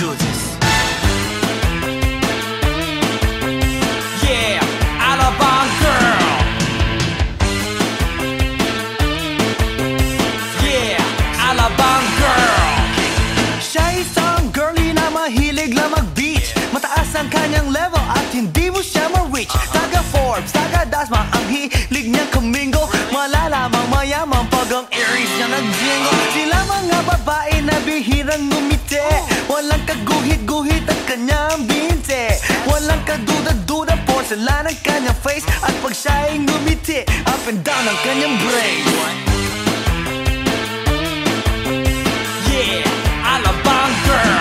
do this. Yeah, Alabang girl. Yeah, Alabang girl. Siya isang girlie na mahilig lang mag-beach. Mataas ang kanyang level at hindi mo siya ma-reach. Taga Forbes, taga Dasma, ang hilig niyang kamingo. Malalamang mayaman pag ang Aries niya nag-jingle. Sila mga babae na bihirang ngumiti. Walang kaguhit-guhit at kanyang binte. Walang kaduda-duda porcelain ang kanyang face. At pag siya ay ngumiti, up and down ang kanyang brace. Yeah, Alabang girl.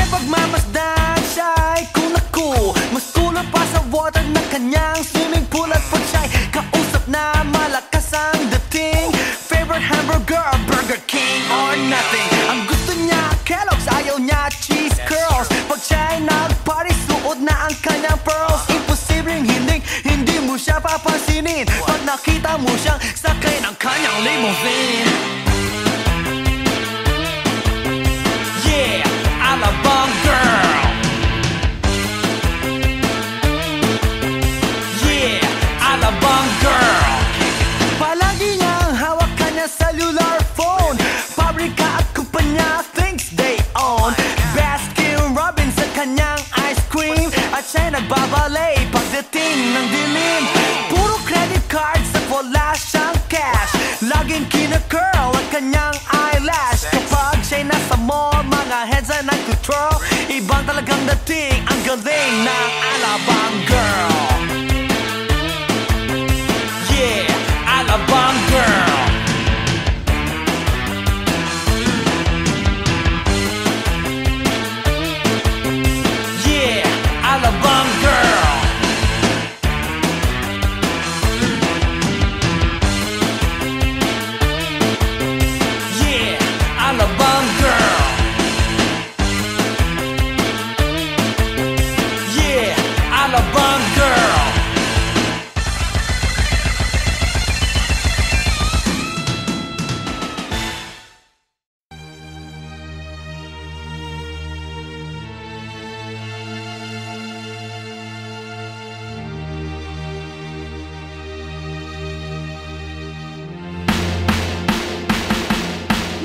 Pagmamasdan siya'y kunaku. Mas tulad pa sa water ng kanyang swimming pool. At pag siya'y kausap na malakas ang dating. Favorite hamburger, Burger King or nothing. Ang gusto niya Kellogg's, ayaw niya cheese curls. Pag siya'y nag-party, suot na ang kanyang pearls. Imposibleng hindi mo siya papansinin pag nakita mo siyang sakay ng kanyang limousine. Yeah, Alabang girl. Yeah, Alabang girl. Palagi niyang hawak kanya cellular phone. Pabrika at kumpanya thinks they own. Baskin Robbins sa kanyang ice cream. At siya'y nagbabalay pagdating ng dilim. Puro credit cards at wala siyang cash. Laging kina-curl ang kanyang eyelash. Kapag siya'y nasa mall, mga heads ay nag-control. Ibang talagang dating, ang galing ng Alabang girl. Yeah, Alabang girl. Yeah, Alabang girl. Yeah, Alabang girl. Yeah, Alabang girl.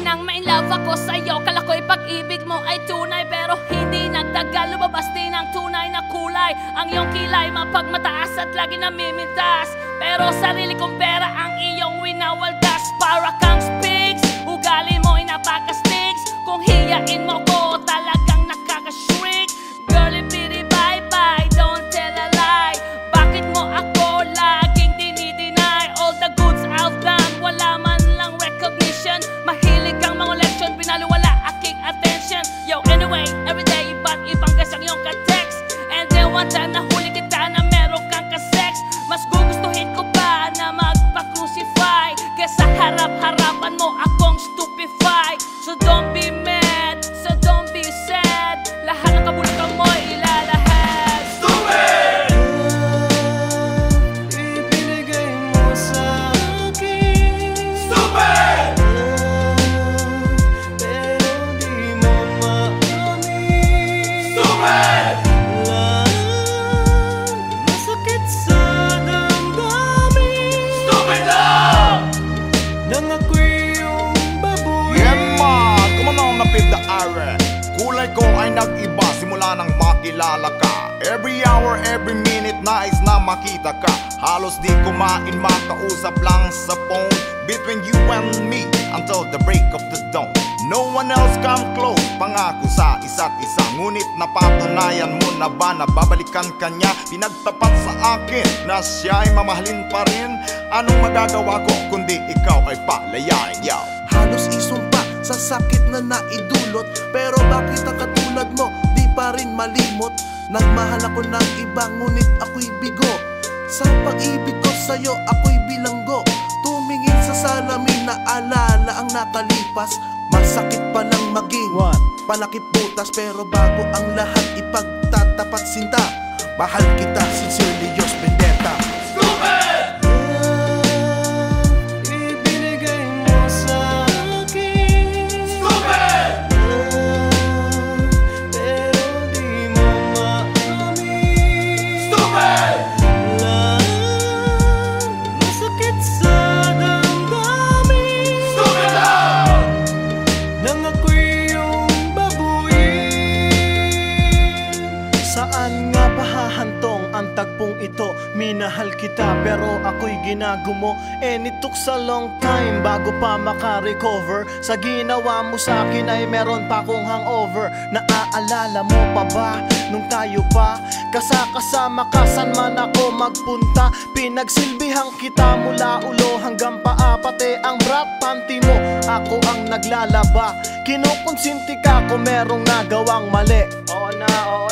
Nang ma-inlove ako sa'yo, kala ko'y pag-ibig mo ay tunay. Pero hindi nagtagal, lumabas din ang tunay na kulay. Ang iyong kilay mapagmataas at lagi namimintas. Pero sarili kong pera ang iyong winawaldas. Para kang Spigs, ugali mo ay napaka-sticks. Kung hiyain mo ko, talagang nakaka-shrink. Girlie, bitty, bye-bye, don't tell a lie. Bakit mo ako laging dinideny? All the goods I've done, wala man lang recognition. Mahilig kang mga leksyon, pinaliwala aking attention. Yo, anyway, everyday, ba't ibang gas ang iyong ka-text? And then one time nahuli kita na meron kang ka-sex. Mas gugustuhin ko pa na magpa-crucify kesa harap-harapan mo akong stupefy. So don't be mad, so don't be sad. Lahat ng kabulukan mo ilalahad. Stupid! Ibinigay mo sa akin. Stupid! Pero di mo maamin. Stupid! Masakit sa damdamin. Stupid lang! Nang ako'y iyong baboy. Yeah man, come on na pit the iron. Kulay ko ay nag-iba simula nang makilala ka. Every hour, every minute nais na makita ka. Halos di kumain, makausap lang sa phone. Between you and me until the break of the dawn. No one else come close, pangako sa isa't isa. Ngunit napatunayan mo na ba na babalikan ka niya? Pinagtapat sa akin na siya ay mamahalin pa rin. Anong magagawa ko kundi ikaw ay palayain, yaw? Halos isumpa sa sakit na naidulot. Pero bakit ang katulad mo di pa rin malimot? Nagmahal ako ng iba ngunit ako'y bigo. Sa pag-ibig ko sa'yo ako'y bilanggo. Tumingin sa salamin na alala ang nakalipas. Masakit pa lang maging palakip butas. Pero bago ang lahat ipagtatapat sinta. Mahal kita, sincerely yours, Vendetta. Stupid! ginago mo. And it took a long time bago pa makarecover. Sa ginawa mo sa akin ay meron pa akong hangover. Naaalala mo pa ba nung tayo pa kasama ka saan man ako magpunta? Pinagsilbihang kita mula ulo hanggang paa, pati ang bra panty mo ako ang naglalaba. Kinukonsinti ka kung merong nagawang mali. Oo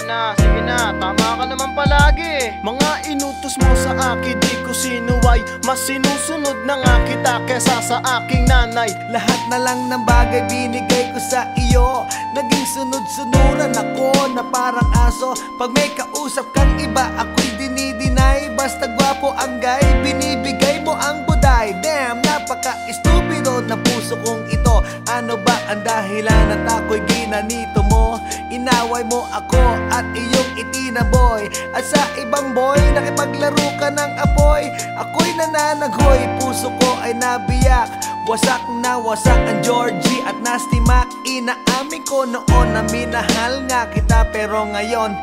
na, sige na, tama ka naman palagi. Mga inutos mo sa akin di ko sinuway, mas sinusunod na nga kita kesa sa aking nanay. Lahat na lang ng bagay binigay ko sa iyo, naging sunod-sunuran ako na parang aso. Pag may kausap kang iba, ako'y dinidinay. Basta gwapo ang guy, binibigay mo ang buday. Damn, napaka-estupido na puso kong ito. Ano ba ang dahilan at ako'y ginanito mo? Inaway mo ako at iyong itinaboy, at sa ibang boy nakipaglaro ka ng apoy. Ako'y nananaghoy, puso ko ay nabiyak. Wasak na wasak ang Georgie at Nasty Mac. Inaamin ko noon na minahal nga kita, pero ngayon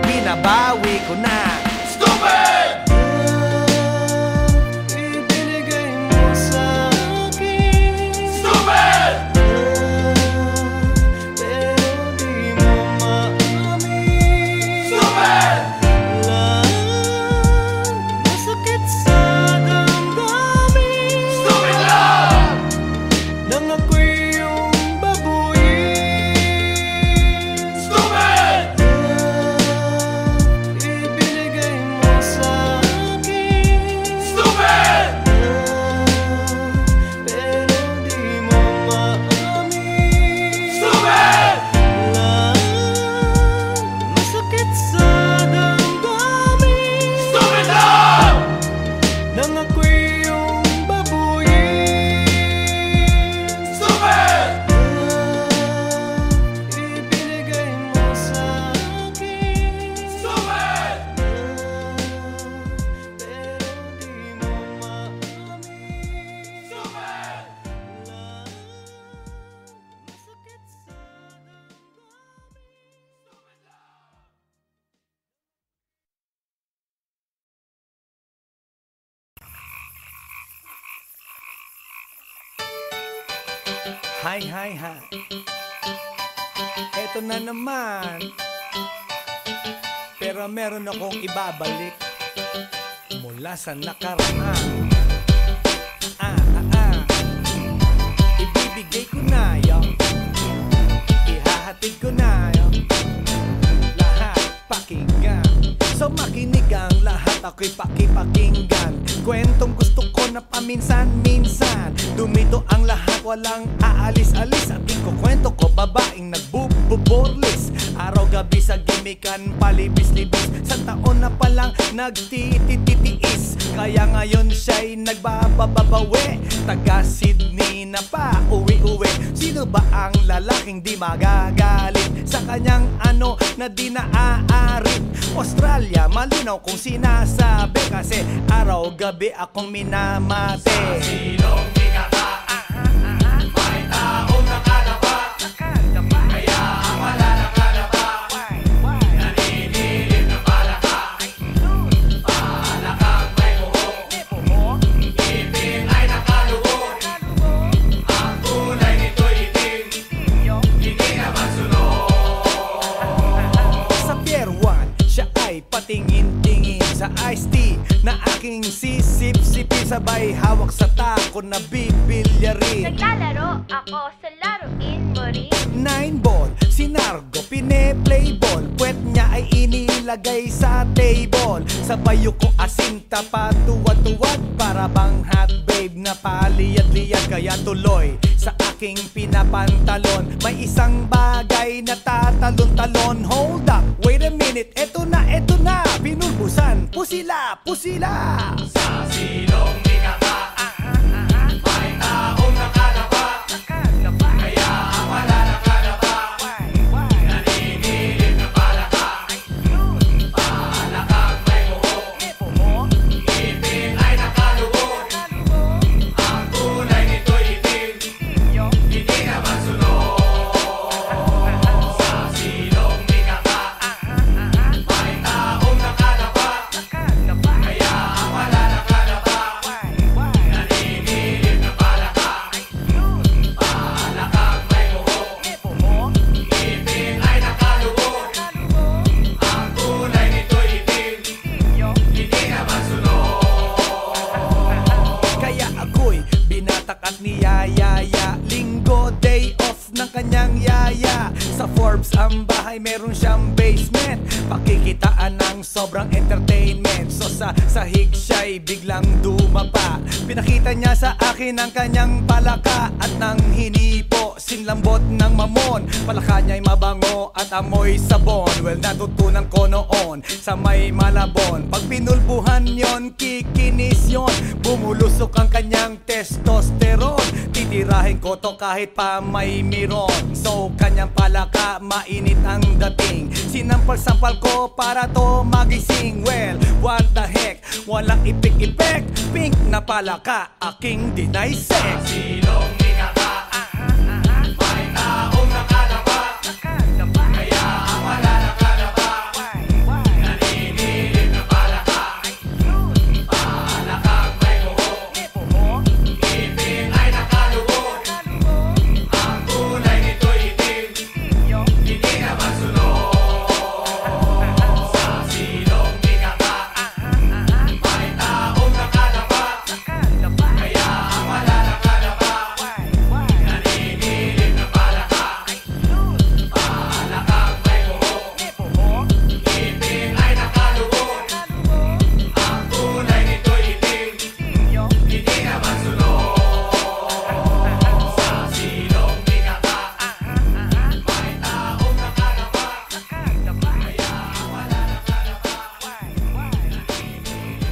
binabawi ko na. Stupid! Ibinigay mo sa akin. Stupid! Pero di mo maamin. Stupid! Masakit sa damdamin. Stupid lang! Nang ako'y iyong babuyin. Stupid! Ibinigay mo sa akin. Stupid! Pero di mo maamin. Stupid! Masakit sa damdamin. Stupid lang! Nang ako'y iyong babuyin. Stupid! Ibinigay mo sa akin. Stupid! Pero di mo maamin. Stupid! Masakit sa Hi. Eto na naman. Pero meron akong ibabalik mula sa nakaraan. Ibibigay ko na yun, ihahatid ko na yun. Lahat pakinggan, so makinig ang lahat, ako'y pakipakinggan. Kwentong gusto ko na paminsan-minsan, dumito ang lahat, walang aalis-alis. At ikukwento ko babaeng nagbububorlis, araw-gabi sa gimikan, palibis-libis. Sa taon na palang nagtititiis, kaya ngayon siya'y nagbababawi. Taga Sydney na pa uwi-uwi. Sino ba ang lalaking di magagalit sa kanyang ano na di naaarit? Australia, malinaw kung sinasabi, kasi araw-gabi akong minamate. Sa silong di ka ka, may taong nakadapa, kaya ang wala nakadapa. Naninilig na palaka, palakang may buhok, ipin ay nakaluhok. Ang kulay nito'y itim, hindi naman sunog. Sa Pier 1, siya ay patingin-tingin sa iced tea na aking sisip-sipin, sabay hawak sa tako na bibilyarin. Naglalaro ako sa laruin mo rin. 9-ball, sinargo, pine-playball. Puwet niya ay inilagay sa table. Sabay ko asinta pa tuwad-tuwad, para bang hot babe na paliyad-liyad. Kaya tuloy sa aking pinapantalon may isang bagay na tatalon-talon. Hold up, wait a minute, eto na, pinulbusan, pusila. Sa silong di ka ka, may taong nakadapa, kaya ang wala nakadapa. Naninilig na palaka, palakang may buhok, ipin ay nakaluhok. Ang kulay nito'y itim, hindi naman sunog. Sa silong di ka ka, may taong nakadapa, kaya ang wala Forbes ang bahay, meron siyang basement. Pakikitaan ng sobrang entertainment. So sa sahig siya'y biglang dumapa. Pinakita niya sa akin ang kanyang palaka at nang hinipo, sinlambot ng mamon. Palaka niya'y mabango at amoy sabon. Well, natutunan ko noon sa may Malabon. Pag pinulbuhan yon, kikinis yon. Bumulusok ang kanyang testosterone. Titirahin ko to kahit pa may miron. So kanyang palaka, mainit ang dating. Sinampal-sampal ko para to magising. Well, what the heck, walang ipik-ipek. Pink na palaka, aking dinaysek. Silong ikaka, may taong nakalaba. Kaya ang wala nakalaba, naninilip na palaka. Palakang may buhok, ngipin ay nakaluhok. Ang kulay nito'y itim, hindi na masunod. Sa silong ikaka, may taong nakalaba. Kaya ang wala nakalaba, naninilip na palaka. Palakang may buhok, ngipin ay nakaluhok. Ang kulay nito'y itim, hindi na masunod. Sa silong ikaka, may taong nakalaba. Kaya ang wala nakalaba, naninilip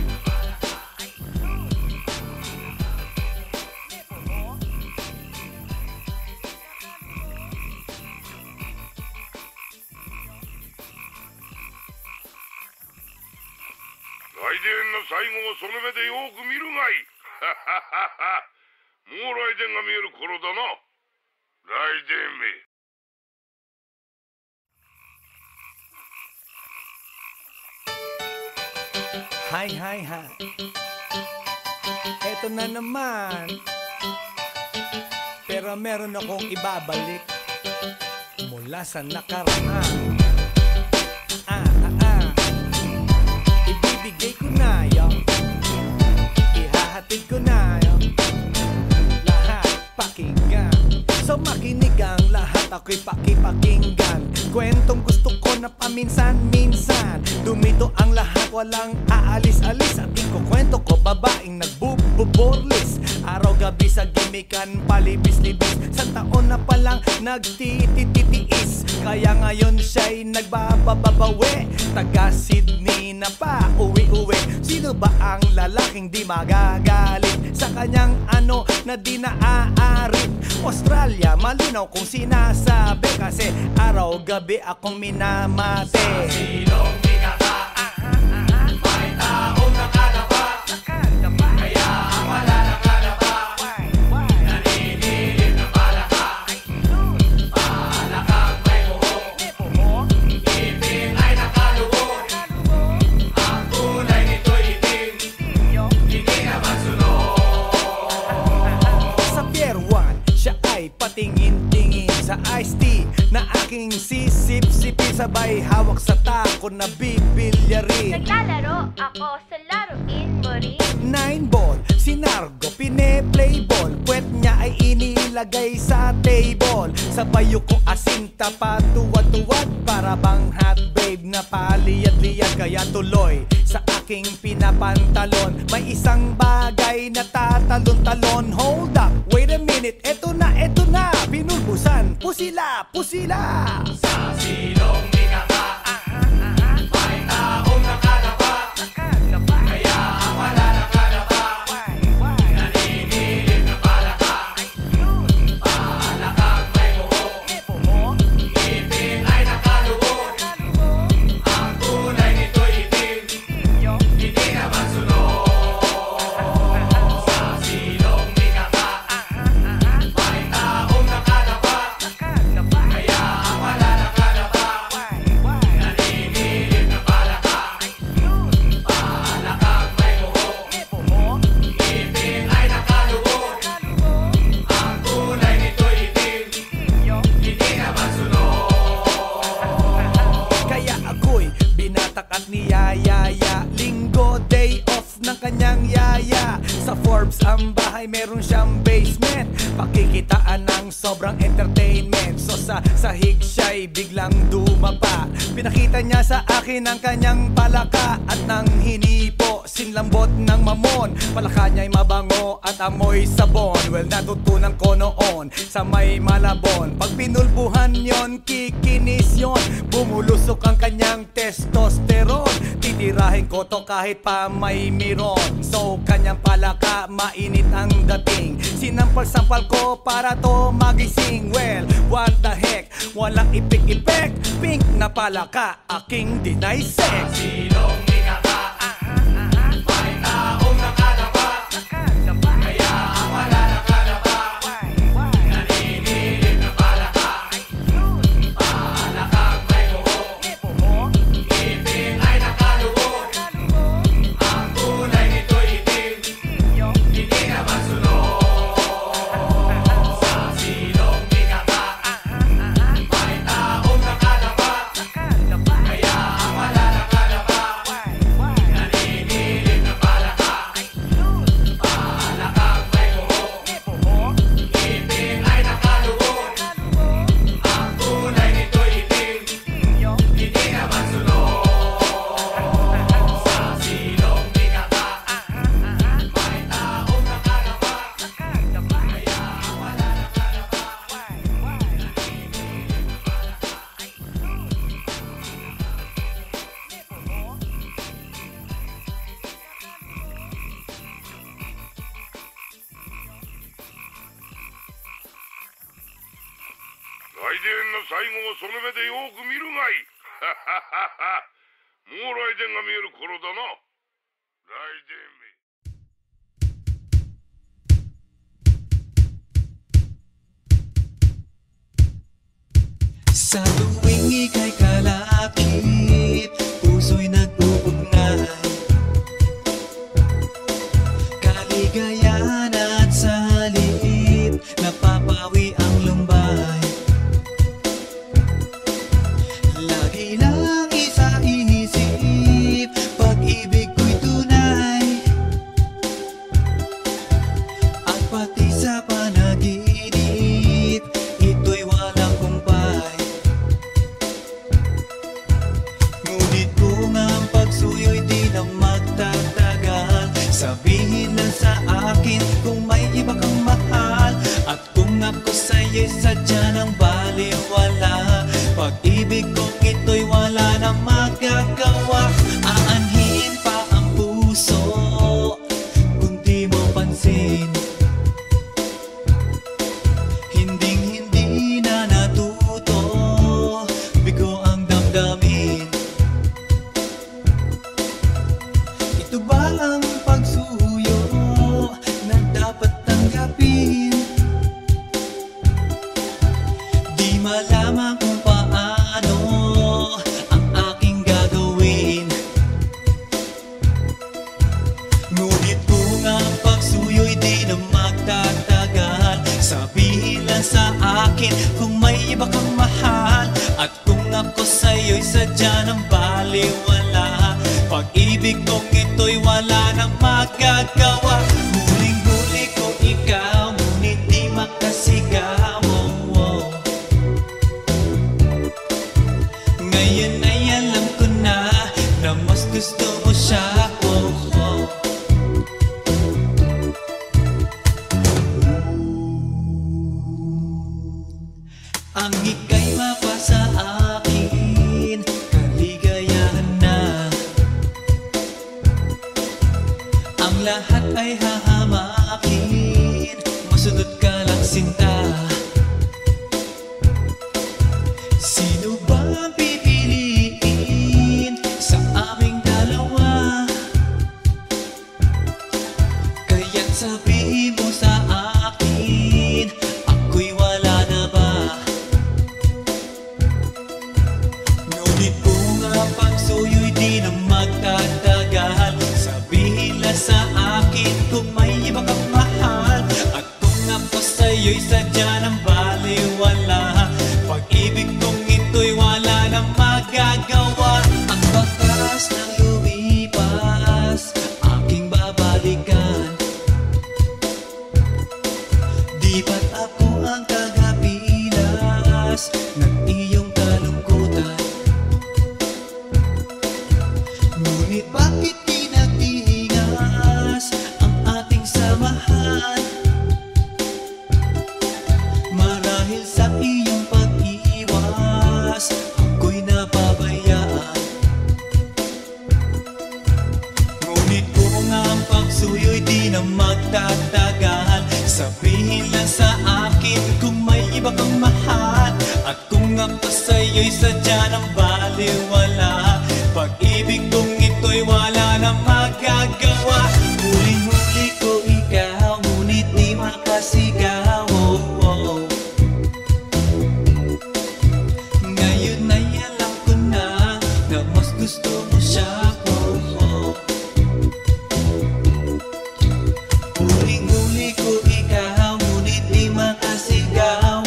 na palaka.来電の最後をその目でよく見るがいい。もう来電が見える頃だな。来電め。Hi, hi, hi. Eto na naman. Pero meron akong ibabalik mula sa nakaraan. Ibibigay ko na yun, ihahatid ko na yun. Lahat pakinggan, so makinig ang lahat, ako'y pakipakinggan. Kwentong gusto ko na paminsan-minsan. Dumito ang lahat, walang aalis-alis. At ikukwento ko babaeng nagbububorlis. Araw-gabi sa gimikan, palibis-libis. Sa taon na palang nagtititiis. Kaya ngayon siya'y nagbababawi. Taga Sydney na pa, uwi-uwi. Sino ba ang lalaking di magagalit sa kanyang ano na di naaarit? Australia, malinaw kung sinasabi, kasi araw-gabi akong minamate. Sa silong ikaka, may taong nakalaba. Kaya ang wala nakalaba, naninilip na palaka. Palakang may buhok, ngipin ay nakaluhok. Ang kulay nito'y itim, hindi na masunod. Sa Pier 1, siya ay patingin-tingin sa iced tea na aking sisip-sipin. Sabay hawak sa tako na bibilyarin. Naglalaro ako sa laruin mo rin. 9-ball, si Nargo pine-play ball. Puwet niya ay inilagay sa table. Sabay ko asinta pa tuwad-tuwad. Para bang hot babe na paliyad-liyad. Kaya tuloy sa aking pinapantalon may isang bagay na tatalon-talon. Hold up, wait a minute, eto na, pinulbusan, pusila, pusila. Sa silong ikaka, may taong nakalaba. Kaya ang wala nakalaba, naninilip na palaka. Palakang may buhok, ngipin ay nakaluhok. Ang kulay nito'y itim, hindi na masunod. Sa silong ikaka, may taong nakalaba. Kaya ang wala nakalaba, naninilip na palaka. Palakang may buhok, ngipin ay nakaluhok. Ang kulay nito'y itim, hindi na masunod. Kaya ako'y binatak at niyayaya. Linggo, day off ng kanyang yaya. Sa Forbes ang bahay, meron siyang basement. Pakikitaan ng sobrang entertainment. So sa sahig siya'y ay biglang dumapa. Pinakita niya sa akin ang kanyang palaka at nang hinipo, sinlambot ng mamon. Palaka niya'y mabango at amoy sabon. Well, natutunan ko noon sa may Malabon. Pag pinulbuhan yon, kikinis yon. Bumulusok ang kanyang testosterone. Titirahin ko to kahit pa may miron. So kanyang palaka, mainit ang dating. Sinampal-sampal ko para to magising. Well, what the heck, walang ipik-ipek. Pink na palaka, aking dinaysek. Silong ikaka, may taong nakalaba. Kaya ang wala nakalaba, naninilip na palaka. Palakang may buhok, ngipin ay nakaluhok. Ang kulay nito'y itim, hindi naman sunog. Sa silong ikaka, may taong nakalaba. Kaya ang wala nakalaba, naninilip na palaka. Palakang may buhok, ngipin ay nakaluhok. Ang kulay nito'y itim, hindi naman sunog. Sa silong ikaka, may taong nakalaba. Kaya ang wala nakalaba,来電の最後をその目でよく見るがいい。もう来電が見える頃だな。来電め。Sa tuwing ika'y kalapit, puso'y nag-uugnay. Kaligayahan at salit, napapawi ang lumbay. Lagi lang isa inisip, pag-ibig ko'y tunay. At pati sa panaginip, ito'y walang kumpay. Ngunit kung ang pagsuyo'y di na magtatagal, sabihin lang sa akin kung may iba kang mahal. At kung ako sa'yo'y sadya ng baliwala, pag-ibig kong ito'y wala na magagawa. Aanhin pa ang puso kung di mo pansin. Hinding-hindi na natuto, bigo ang damdamin. Ito ba ang pagsuyo na dapat tanggapin? Di malaman kung paano ang aking gagawin. Ngunit kung ang pagsuyo'y di na magtatagal, sabihin lang sa akin kung may iba kang mahal. At kung ako sa'yo'y sadya ng baliwala, pag-ibig kong ito'y wala nang magagawa. Huling-huli ko ikaw, ngunit di makasigaw. Ngayon ay alam ko na mas gusto mo siya. Ang ika'y mapasa akin, kaligayahan na. Ang lahat ay hahamakin, masunod ka lang sinta. Sino ba ang pipiliin sa aming dalawa? Kaya't sabihin mo sa akin, ako'y wala na ba? Ngunit kung ang pagsuyo'y di na magtatagal, sabihin lang sa akin kung may iba kang mahal. At kung ako sa'yo'y sadya ng baliwala, pag-ibig kong ito'y wala nang magagawa. Ang bakas ng lumipas, aking babalikan. Di ba't ako ang tagapilas ng iyong Dahil sa iyong pag-iwas, ako'y napabayaan. Ngunit kung ang pagsuyo'y di na magtatagal, sabihin lang sa akin kung may iba kang mahal. At kung ako sa'yo'y sadya ng baliwala, pag-ibig kong ito'y wala na magagawa. Huling-huli ko ikaw, ngunit di makasigaw. Ngayon ay alam ko na mas gusto mo siya. Huling-huli ko ikaw, ngunit di makasigaw.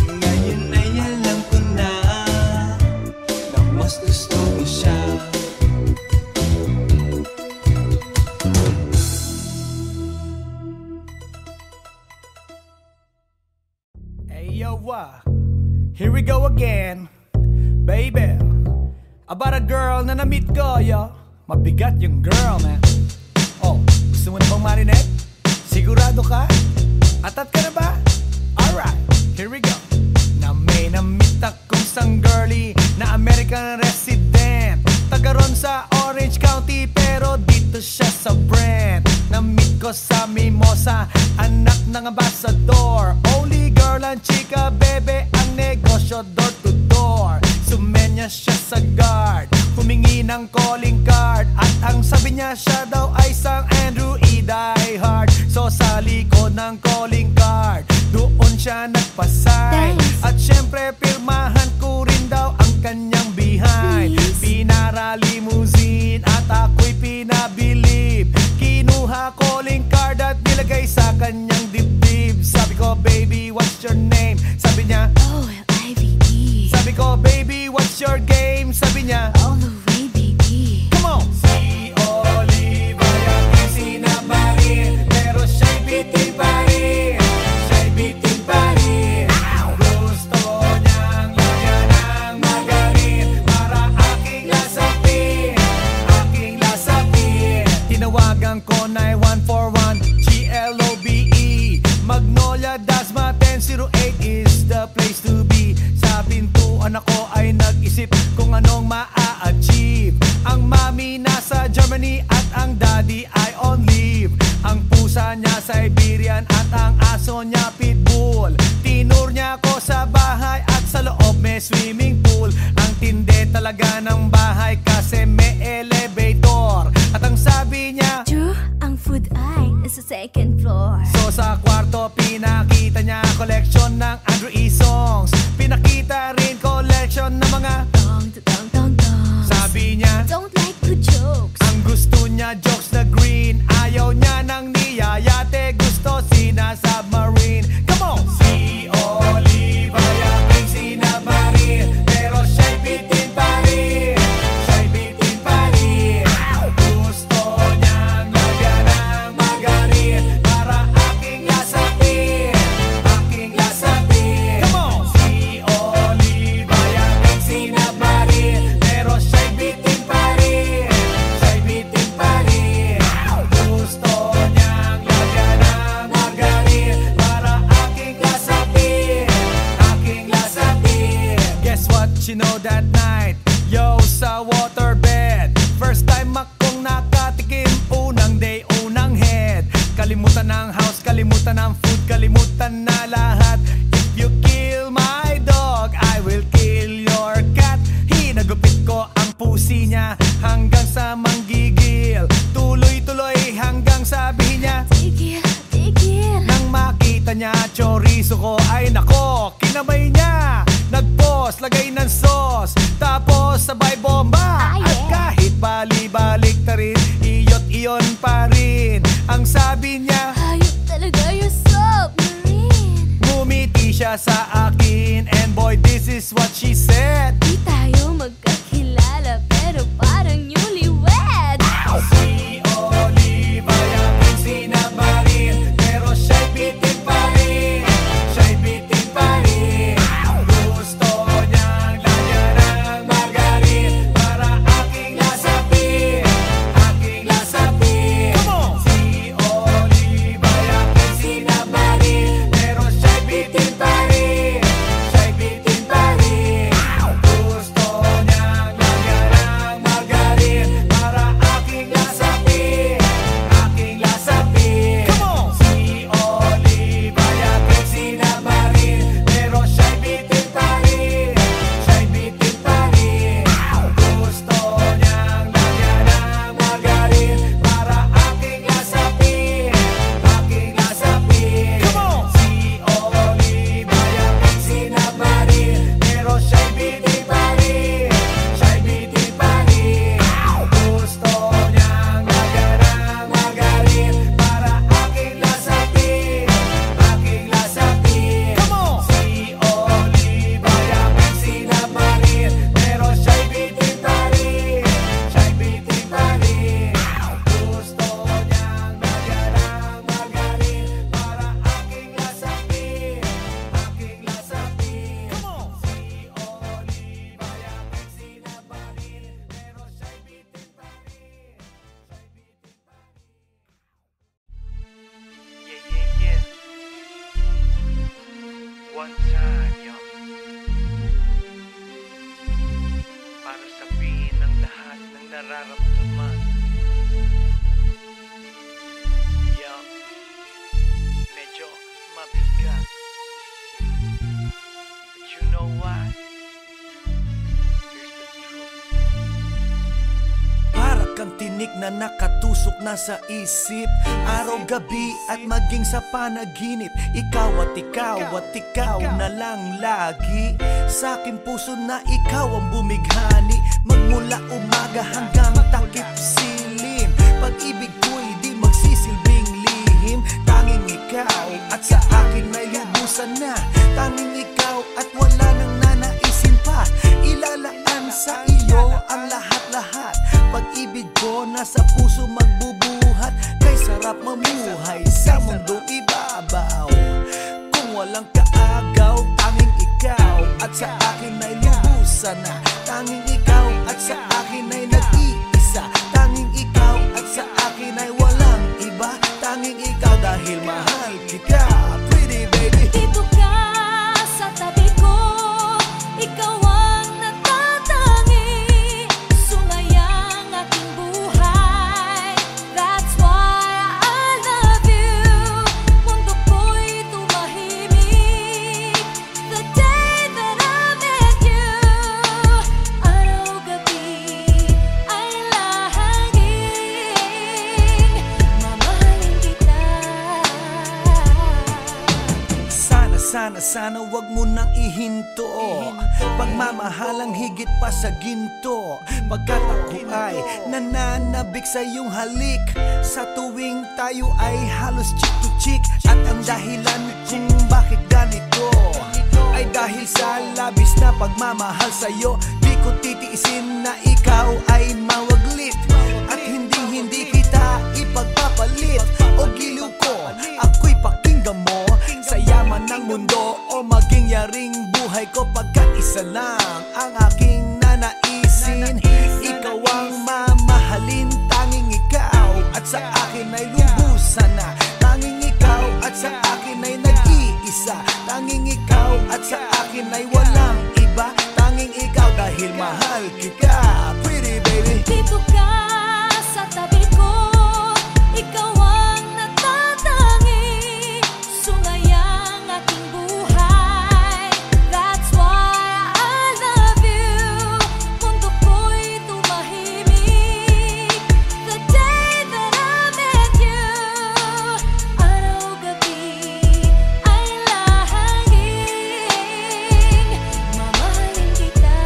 Ngayon ay alam ko na mas gusto mo siya. Hey yo, here we go again, baby. About a girl na na-meet ko, yo. Mabigat yung girl, man. Oh, gusto mo na bang marinig? Sigurado ka? Atat ka na ba? Alright, here we go. Na may na-meet akong isang girlie na American resident, taga ron sa Orange County, pero dito siya sa Brent. Na-meet ko sa Mimosa, anak ng ambassador. Only girl and chika, bebe, ang negosyo door to door. Sumenya siya sa guard, humingi ng calling card, at ang sabi niya siya daw ay isang Andrew E. Diehard. So sa likod ng calling card, doon siya nagpasay. At syempre pirmahan ko rin daw ang kanyang behind. Pinara limousine at ako'y pinabilib. Kinuha calling card at nilagay sa kanyang dibdib. Sabi ko, baby, what's your name? Sabi niya, OLIVE. sabi ko, baby, what's your game? Sabi niya, All the way, baby. come on! Si Olive ay aking sinabarin, pero siya'y bitin pa rin. Siya'y bitin pa rin. Gusto niyang lagyan ng magarin para aking lasapin, aking lasapin. Tinawagan ko 9141 GLOBE Magnolia Dasma 1008 is the place to be. Sa pintuan ako ay nag-isip kung anong maa-achieve. Ang mami nasa Germany at ang daddy ay on leave. Ang pusa niya Siberian at ang aso niya Pitbull. Tinur niya ako sa bahay at sa loob may swimming pool. Ang tindi talaga ng bahay kasi may elevator. At ang sabi niya, True, ang food ay nasa second floor. so sa kwarto pinakita niya collection ng Andrew E. songs. Pinakita rin collection ng mga Dong, dong, dong, dong. sabi niya, Don't like good jokes. ang gusto niya jokes na green. Ayaw niya ng niyayate, gusto sina-submarine. Come on! Si Olive ay aking sinabarin, pero siya'y bitin pa rin. Siya'y bitin pa rin. Gusto niyang lagyan ng magarin para aking lasapin, aking lasapin. Come on! Si Olive ay aking sinabarin, pero siya'y bitin pa rin. Siya'y bitin pa rin. Gusto niyang lagyan ng magarin para aking lasapin, aking lasapin. Guess what you know that night? Yo, sa waterbed, first time akong nakatikim. Unang day, unang head. Kalimutan ng house, kalimutan ng food, kalimutan na lahat. If you kill my dog, I will kill your cat. Hinagupit ko ang pusi niya hanggang sa manggigil. Tuloy-tuloy hanggang sabihin niya, Tigil, tigil. nang makita niya chorizo ko, ay nako, kinamay niya. Nag-pause, lagay ng sauce, tapos sabay bomba. Ah, yeah. At kahit bali-balik ta rin, iyot-iyon pa rin. Ang sabi niya, Hayop talaga yung submarine. ngumiti siya sa akin, and boy, this is what she said. Di tayo magkakilala pero parang newlywed. Si Olive ay aking sinabarin, pero siya'y bitin pa rin. Siya'y bitin pa rin. Gusto niyang lagyan ng magarin para aking lasapin, aking lasapin. Come on! Si Olive ay aking one time, yo. Para sabihin ng lahat ng nararamdaman. Yo, medyo mabigat. But you know what? Here's the truth. Para kang tinik na nakatusok na sa isip, araw-gabi at maging sa panaginip. Ikaw at ikaw na lang lagi. Sa aking puso na ikaw ang bumighani, magmula umaga hanggang takip silim. Pag-ibig ko'y di magsisilbing lihim. Tanging ikaw at sa akin ay lubusan na. Tanging ikaw at wala nang nanaisin pa. Ilalaan sa iyo ang lahat-lahat. Pag-ibig ko nasa puso magbubuhat. Kay sarap mamuhay sa mundong ibabaw. Kung walang kaagaw, tanging ikaw at sa akin ay lubusan na. Tanging ikaw at sa akin ay nag-iisa. Tanging ikaw at sa akin ay walang iba. Tanging ikaw dahil mahal kita, pretty baby. Dito ka sa tabi ko, ikaw ang natatangi. Sumayang aking buhay, that's why I love you. Mundo ko'y tumahimik the day that I met you. Araw-gabi ay lahaging mamahalin kita. Sana wag mo nang ihinto. Pagmamahalang higit pa sa ginto. Pagkat ako ay nananabik sa iyong halik. Sa tuwing tayo ay halos chick to chick. At ang dahilan kung bakit ganito ay dahil sa labis na pagmamahal sa'yo. Di ko titiisin na ikaw ay mawaglit. At hindi kita ipagpapalit. O giliw ko, ako'y pakinggan mo. Sa yaman ng mundo o maging yaring buhay ko. Pagkat isa lang ang aking nanaisin. Ikaw ang mamahalin. Tanging ikaw at sa akin ay lubusan na. Tanging ikaw at sa akin ay nag-iisa. Tanging ikaw at sa akin ay walang iba. Tanging ikaw dahil mahal kita, pretty baby. Dito ka sa tabi ko, ikaw ang natatangi. Sumayang aking buhay, that's why I love you. Mundo ko'y tumahimik the day that I met you. Araw-gabi ay lahaging mamahalin kita.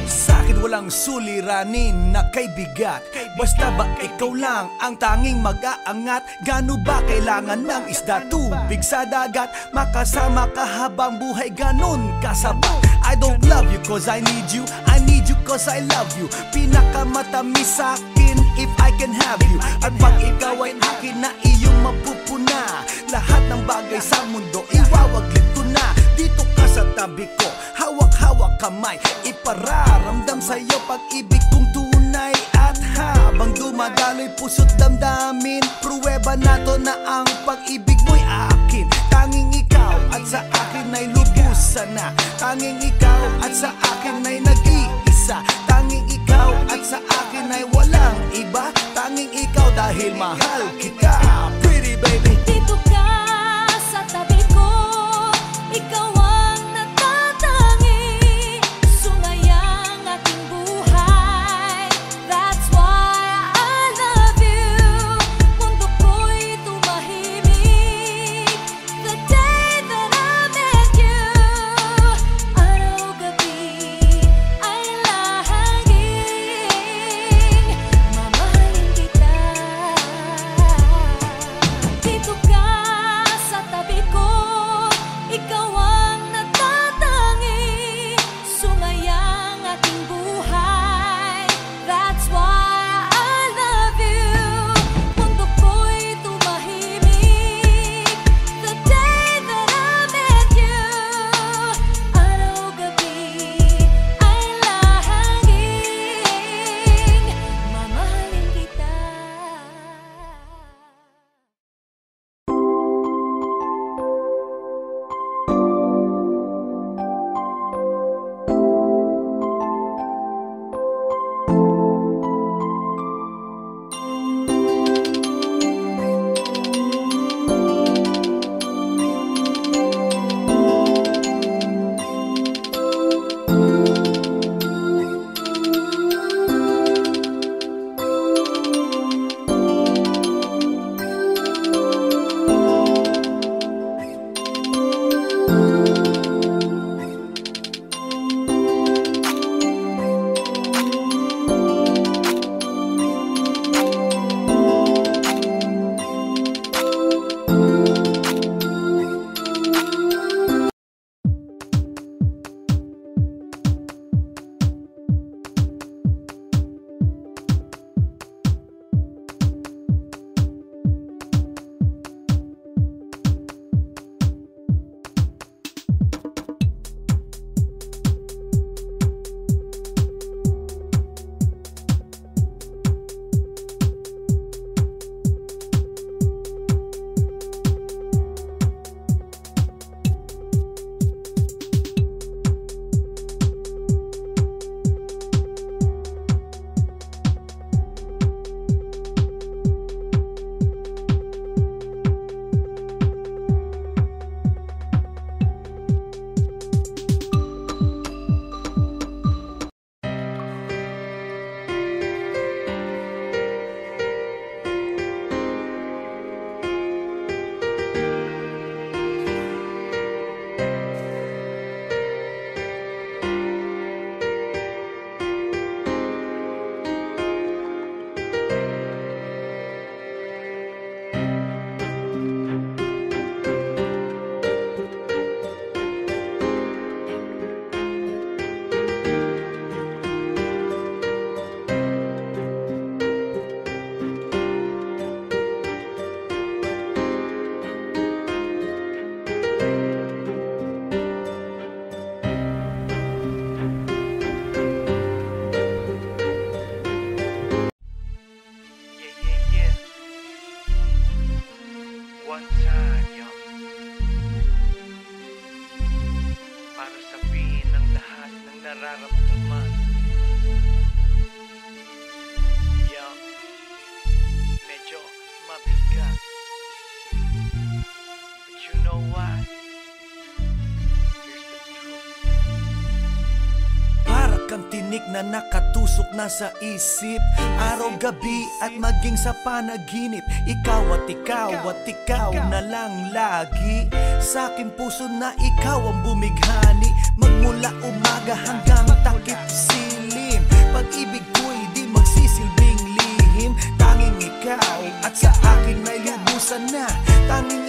Sa'kin walang suliranin na kay bigat. Basta ba ikaw lang ang tanging mag-aangat? Gano ba kailangan ng isda, tubig sa dagat? Makasama ka habang buhay, ganun kasapat. I don't love you cause I need you, I need you cause I love you. Pinakamatamis sa'kin if I can have you. At pag ikaw ay akin na iyong mapupuna, lahat ng bagay sa mundo iwawaglit ko na. Dito ka sa tabi ko, hawak-hawak kamay. Ipararamdam sa'yo pag-ibig kong tunay. At habang dumadaloy puso't damdamin, pruweba na to na ang pag-ibig mo'y akin. Tanging ikaw at sa akin ay lubusan na. Tanging ikaw at sa akin ay nag-iisa. Tanging ikaw at sa akin ay walang iba. Tanging ikaw dahil mahal kita, pretty baby. Dito ka sa tabi ko, ikaw ang natatangi. Sumayang aking buhay, that's why I love you. Mundo ko'y tumahimik one time, yo. Para sabihin ang lahat ng nararamdaman. Yo, medyo mabigat. But you know what? Here's the truth. Para kang tinik na nakatusok na sa isip, araw-gabi at maging sa panaginip. Ikaw at ikaw na lang lagi sa aking puso na ikaw ang bumighani. Magmula umaga hanggang takip silim, pag-ibig ko'y di magsisilbing lihim. Tanging ikaw at sa akin may lubusan na. Tanging